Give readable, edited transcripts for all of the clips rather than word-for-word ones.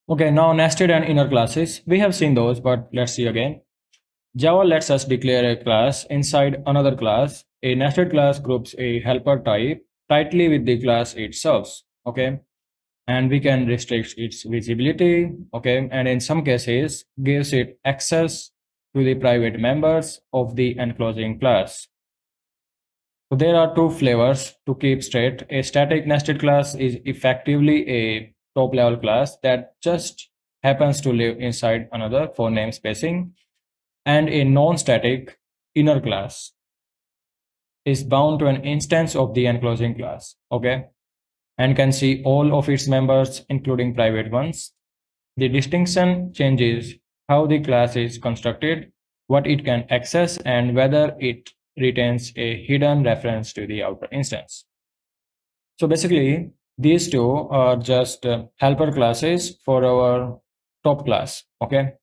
Okay, now nested and inner classes. We have seen those, but let's see again. Java lets us declare a class inside another class. A nested class groups a helper type tightly with the class it serves. Okay, and we can restrict its visibility. Okay, and in some cases, gives it access to the private members of the enclosing class. So there are two flavors to keep straight. A static nested class is effectively a top level class that just happens to live inside another for namespacing, and a non static inner class is bound to an instance of the enclosing class, okay, and can see all of its members, including private ones. The distinction changes how the class is constructed, what it can access, and whether it retains a hidden reference to the outer instance. So basically, these two are just helper classes for our top class. Okay.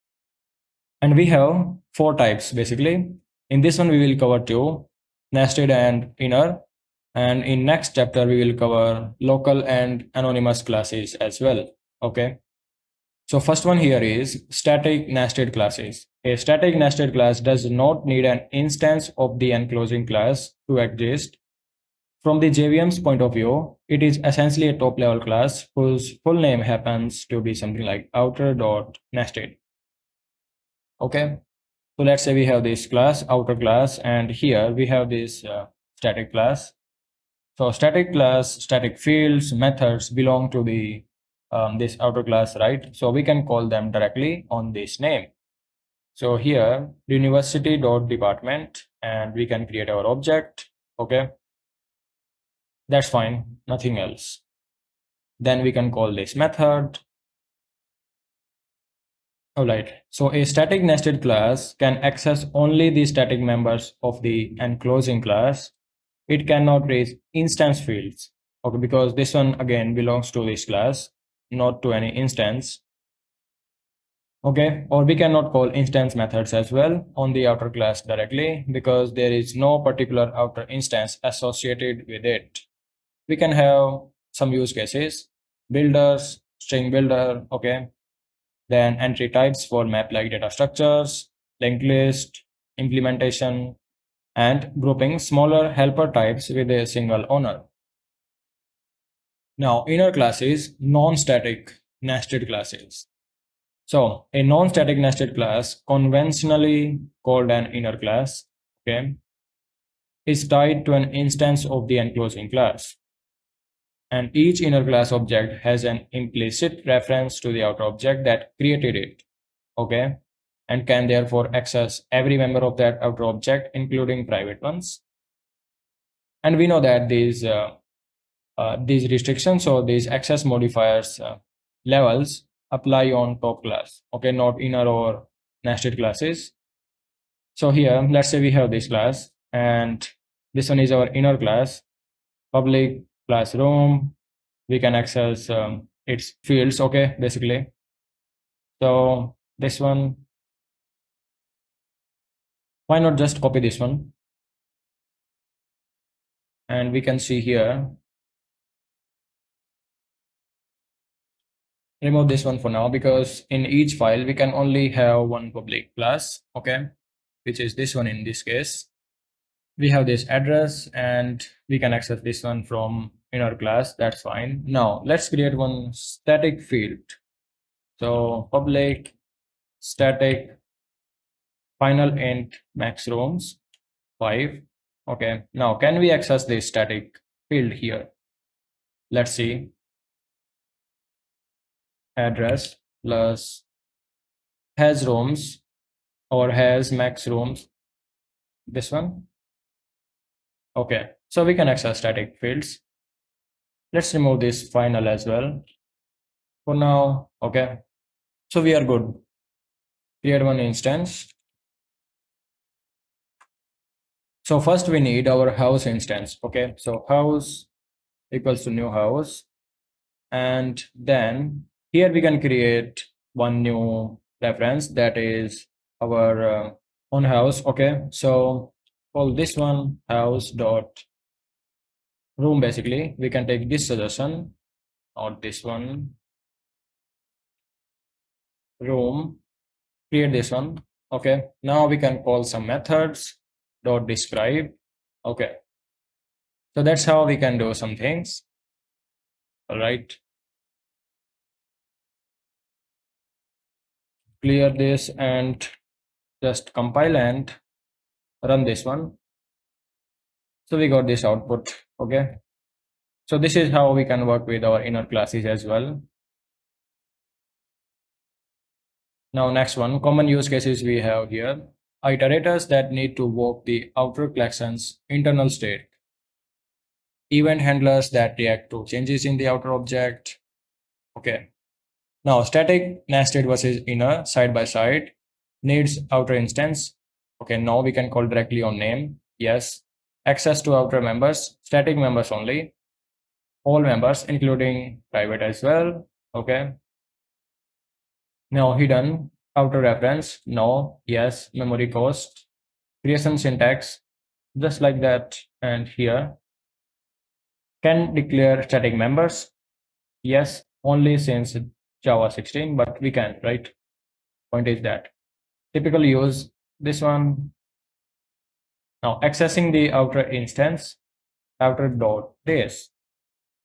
And we have four types basically. In this one, we will cover two, nested and inner. And in next chapter, we will cover local and anonymous classes as well. Okay. So first one here is static nested classes. A static nested class does not need an instance of the enclosing class to exist. From the JVM's point of view, it is essentially a top level class whose full name happens to be something like outer.nested. Okay. So let's say we have this class, outer class, and here we have this static class. So static class, static fields, methods belong to the this outer class, right? So we can call them directly on this name. So here university.department, and we can create our object. Okay, that's fine, nothing else. Then we can call this method. All right. So a static nested class can access only the static members of the enclosing class. It cannot raise instance fields. Okay, because this one again belongs to this class, not to any instance. Okay, or we cannot call instance methods as well on the outer class directly because there is no particular outer instance associated with it. We can have some use cases, builders, string builder, okay, then entry types for map like data structures, linked list, implementation, and grouping smaller helper types with a single owner. Now, inner classes, non-static nested classes. So, a non-static nested class, conventionally called an inner class, okay, is tied to an instance of the enclosing class. And each inner class object has an implicit reference to the outer object that created it, okay, and can therefore access every member of that outer object, including private ones. And we know that these restrictions or these access modifiers levels apply on top class, okay, not inner or nested classes. So here, let's say we have this class, and this one is our inner class, public classroom. We can access its fields, okay, basically. So this one, why not just copy this one? And we can see here, remove this one for now because in each file we can only have one public class, okay, which is this one in this case. We have this address and we can access this one from inner class, that's fine. Now let's create one static field. So public static final int max rooms 5. Okay, now can we access this static field here? Let's see, address plus has rooms or has max rooms, this one. Okay, so we can access static fields. Let's remove this final as well for now. Okay, so we are good. Create one instance. So first we need our house instance. Okay, so house equals to new house, and then here we can create one new reference that is our own house. Okay, so call this one house dot room. Basically we can take this suggestion or this one, room, create this one. Okay, now we can call some methods dot describe. Okay, so that's how we can do some things. All right, clear this and just compile and run this one. So we got this output. Okay, so this is how we can work with our inner classes as well. Now next one, common use cases we have here. Iterators that need to walk the outer collection's internal state. Event handlers that react to changes in the outer object. Okay. Now static nested versus inner side by side needs outer instance. Okay, now we can call directly on name. Yes. Access to outer members, static members only. All members, including private as well. Okay. Now hidden outer reference. No. Yes. Memory cost. Creation syntax. Just like that. And here. Can declare static members. Yes. Only since Java 16, but we can, right? Point is that. Typically use this one. Now accessing the outer instance, outer dot this.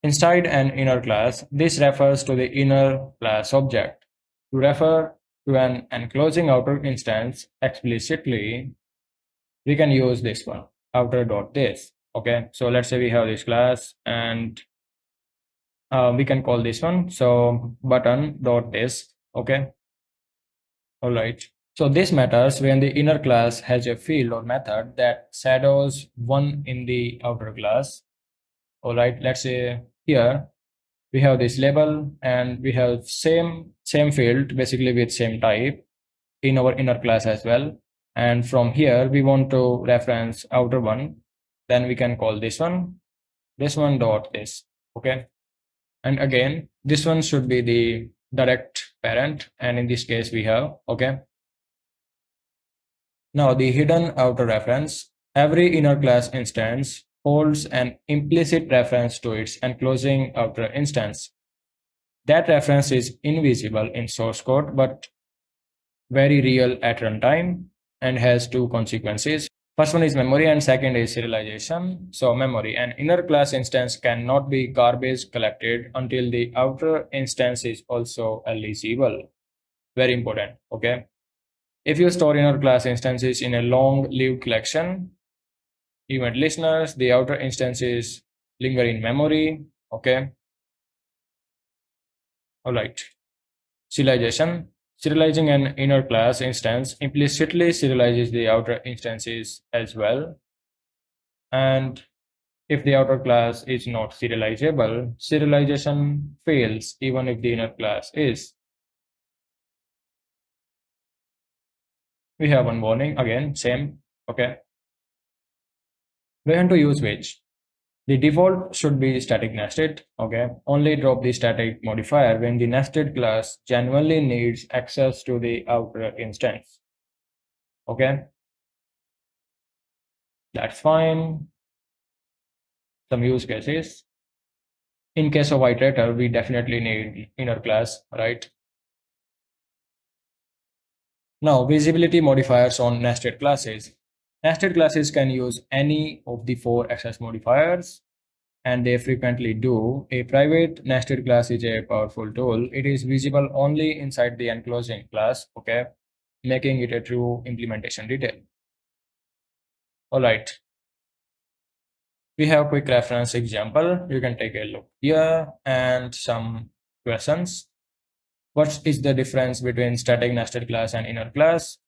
Inside an inner class, this refers to the inner class object. To refer to an enclosing outer instance explicitly, we can use this one, outer dot this. Okay, so let's say we have this class and we can call this one. So button dot this. Okay, all right. So this matters when the inner class has a field or method that shadows one in the outer class. All right, let's say here we have this label and we have same field basically with same type in our inner class as well. And from here we want to reference outer one, then we can call this one dot this. Okay, and again this one should be the direct parent, and in this case we have. Okay, now the hidden outer reference. Every inner class instance holds an implicit reference to its enclosing outer instance. That reference is invisible in source code but very real at runtime and has two consequences. First one is memory and second is serialization. So memory, an inner class instance cannot be garbage collected until the outer instance is also eligible. Very important. Okay. If you store inner class instances in a long-lived collection, event listeners, the outer instances linger in memory. Okay. All right. Serialization. Serializing an inner class instance implicitly serializes the outer instances as well. And if the outer class is not serializable, serialization fails even if the inner class is. We have one warning again, same. Okay. When to use which? The default should be static nested. Okay. Only drop the static modifier when the nested class genuinely needs access to the outer instance. Okay. That's fine. Some use cases. In case of iterator, we definitely need inner class, right? Now, visibility modifiers on nested classes. Nested classes can use any of the four access modifiers, and they frequently do. A private nested class is a powerful tool. It is visible only inside the enclosing class, okay, making it a true implementation detail. All right. We have a quick reference example. You can take a look here and some questions. What is the difference between static nested class and inner class?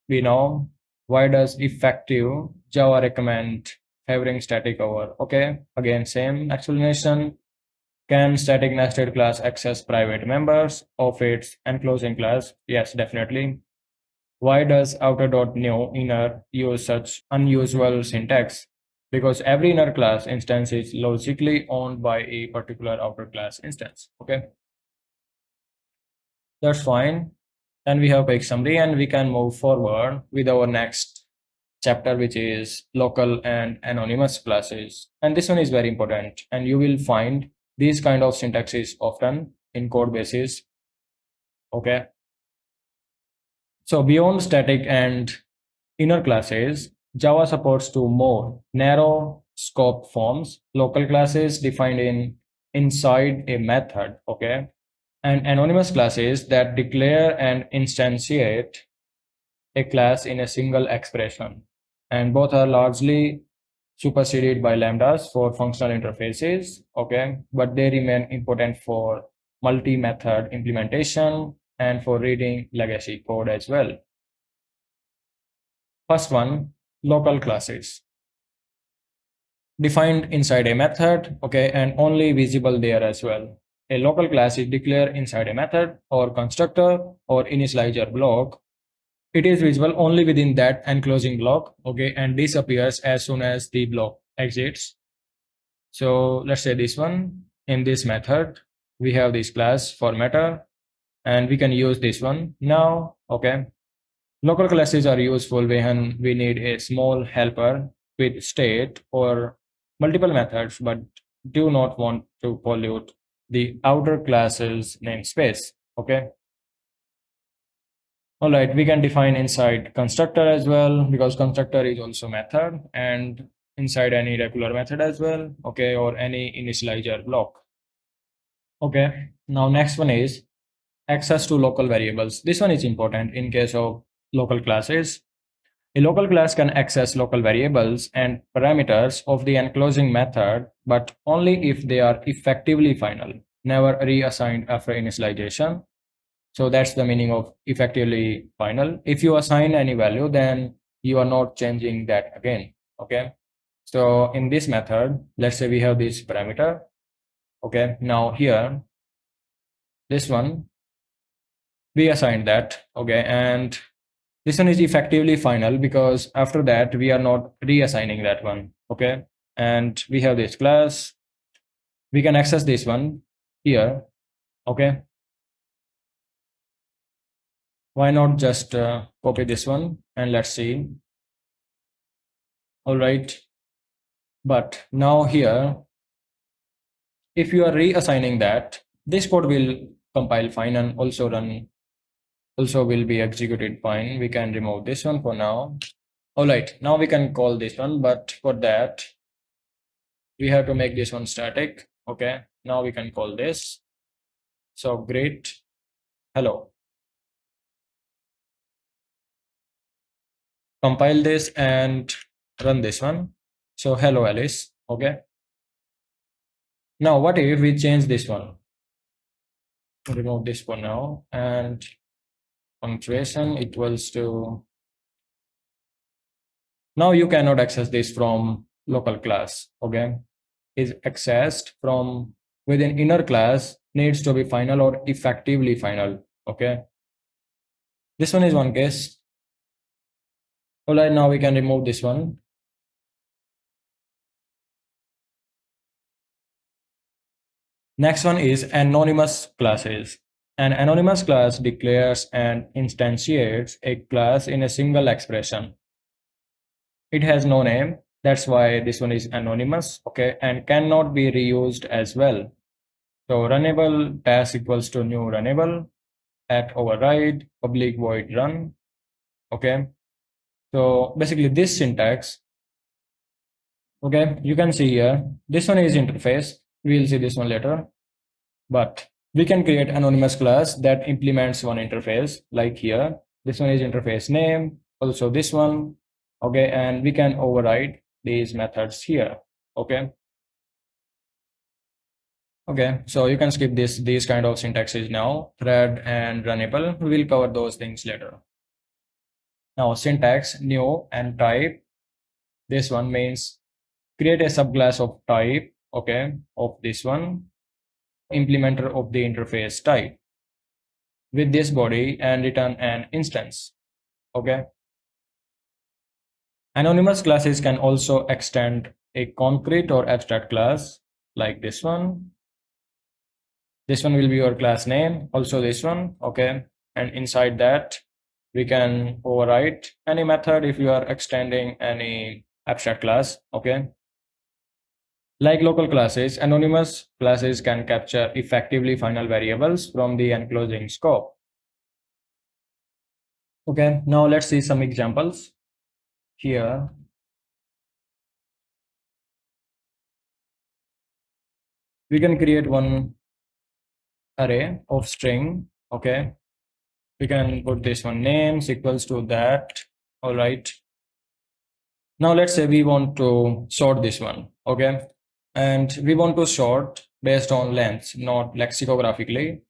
We know. Why does effective Java recommend favoring static over? Okay, again, same explanation. Can static nested class access private members of its enclosing class? Yes, definitely. Why does outer.new inner use such unusual syntax? Because every inner class instance is logically owned by a particular outer class instance. Okay, that's fine. And we have quick summary and we can move forward with our next chapter, which is local and anonymous classes. And this one is very important, and you will find these kind of syntaxes often in code bases. Okay, So beyond static and inner classes, Java supports two more narrow scope forms, local classes defined in inside a method, okay, and anonymous classes that declare and instantiate a class in a single expression. And both are largely superseded by lambdas for functional interfaces, okay, but they remain important for multi-method implementation and for reading legacy code as well. First one, local classes defined inside a method, okay, and only visible there as well. A local class is declared inside a method or constructor or initializer block. It is visible only within that enclosing block, okay, and disappears as soon as the block exits. So let's say this one, in this method, we have this class formatter, and we can use this one now, okay. Local classes are useful when we need a small helper with state or multiple methods, but do not want to pollute the outer class's namespace. Okay. All right, we can define inside constructor as well because constructor is also method and inside any regular method as well. Okay, or any initializer block. Okay. Now next one is access to local variables. This one is important in case of local classes. A local class can access local variables and parameters of the enclosing method, but only if they are effectively final, never reassigned after initialization. So that's the meaning of effectively final. If you assign any value, then you are not changing that again. Okay. So in this method, let's say we have this parameter. Okay. Now here, this one, we assign that. Okay. And this one is effectively final because after that, we are not reassigning that one. Okay. And we have this class. We can access this one here. Okay. Why not just copy this one and let's see. All right. But now here, if you are reassigning that, this code will compile fine and also run, also will be executed fine. We can remove this one for now. All right. Now we can call this one, but for that, we have to make this one static. Okay. Now we can call this. So great. Hello. Compile this and run this one. So hello Alice. Okay. Now what if we change this one? Remove this for now and punctuation equals to. Now you cannot access this from local class. Okay. Is accessed from within inner class needs to be final or effectively final. Okay. This one is one case. All right. Now we can remove this one. Next one is anonymous classes. An anonymous class declares and instantiates a class in a single expression. It has no name. That's why this one is anonymous, okay, and cannot be reused as well. So runnable task equals to new runnable at override public void run, okay. So basically this syntax, okay, you can see here, this one is interface. We'll see this one later. But we can create anonymous class that implements one interface like here. This one is interface name, also this one. Okay, and we can override these methods here. Okay. Okay, so you can skip these kind of syntaxes now. Thread and runnable. We will cover those things later. Now syntax new and type. This one means create a subclass of type, okay, of this one implementer of the interface type with this body and return an instance. Okay. Anonymous classes can also extend a concrete or abstract class like this one. This one will be your class name, also this one. Okay. And inside that, we can override any method if you are extending any abstract class. Okay. Like local classes, anonymous classes can capture effectively final variables from the enclosing scope. Okay, now let's see some examples. Here we can create one array of string. Okay, we can put this one names equals to that. All right. Now let's say we want to sort this one. Okay, and we want to sort based on length, not lexicographically.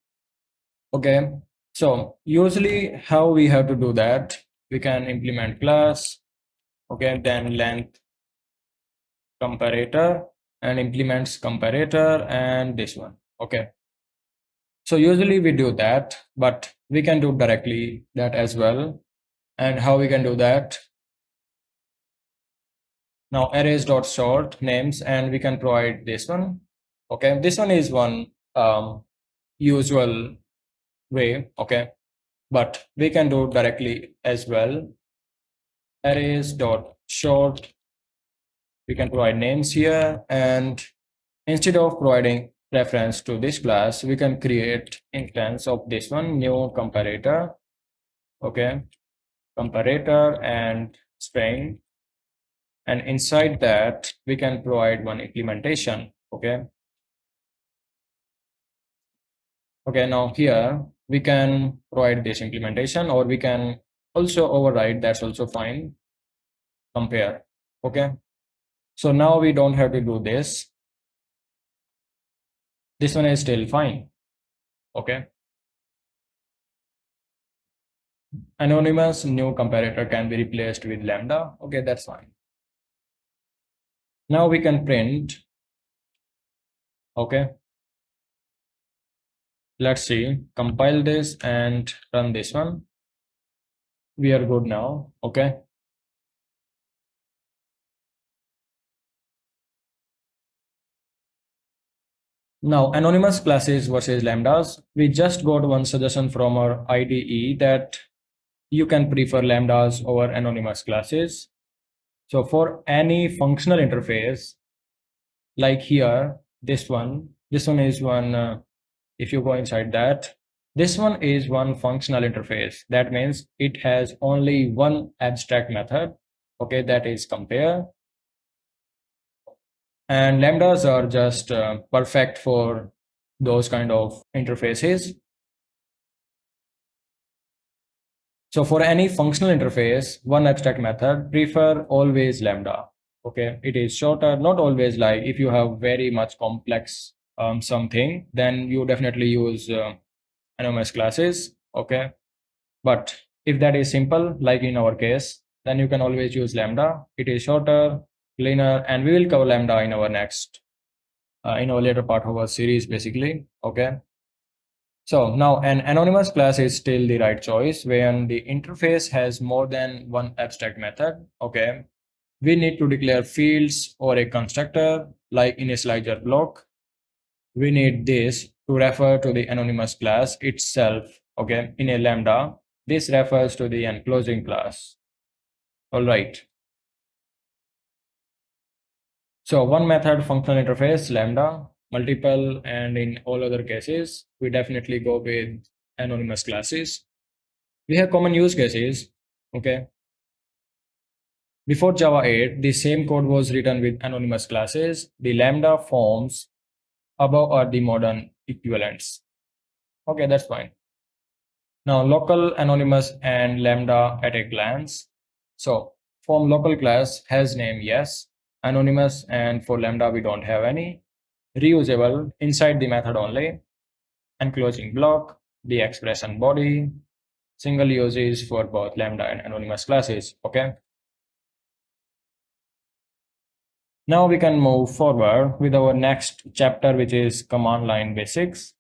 Okay, so usually how we have to do that, we can implement class, okay, then length comparator and implements comparator and this one. Okay, so usually we do that, but we can do directly that as well. And how we can do that? Now arrays dot sort names, and we can provide this one. Okay, this one is one usual way. Okay, but we can do directly as well. Arrays dot sort, we can provide names here, and instead of providing reference to this class, we can create instance of this one, new comparator. Okay, comparator and string, and inside that we can provide one implementation. Okay, now here we can provide this implementation, or we can also override, that's also fine. Compare. Okay, so now we don't have to do this. This one is still fine. Okay, anonymous new comparator can be replaced with lambda. Okay, that's fine. Now we can print. Okay, let's see, compile this and run this one. We are good now. Okay, now anonymous classes versus lambdas. We just got one suggestion from our IDE that you can prefer lambdas over anonymous classes. So for any functional interface, like here, this one is one, if you go inside that, this one is one functional interface. That means it has only one abstract method. Okay, that is compare. And lambdas are just perfect for those kind of interfaces. So for any functional interface, one abstract method, prefer always lambda. Okay, it is shorter, not always. Like if you have very much complex something, then you definitely use anonymous classes. Okay, but if that is simple, like in our case, then you can always use lambda. It is shorter, cleaner, and we will cover lambda in our next, in our later part of our series, basically. Okay. So now an anonymous class is still the right choice when the interface has more than one abstract method. Okay. We need to declare fields or a constructor like initializer block. We need this to refer to the anonymous class itself. Okay. In a lambda, this refers to the enclosing class. All right. So one method functional interface lambda, multiple, and in all other cases, we definitely go with anonymous classes. We have common use cases. Okay. Before Java 8, the same code was written with anonymous classes. The lambda forms above are the modern equivalents. Okay, that's fine. Now local, anonymous, and lambda at a glance. So form local class has name, yes. Anonymous, and for lambda we don't have any. Reusable inside the method only. Enclosing block, the expression body. Single use is for both lambda and anonymous classes. Okay. Now we can move forward with our next chapter, which is command line basics.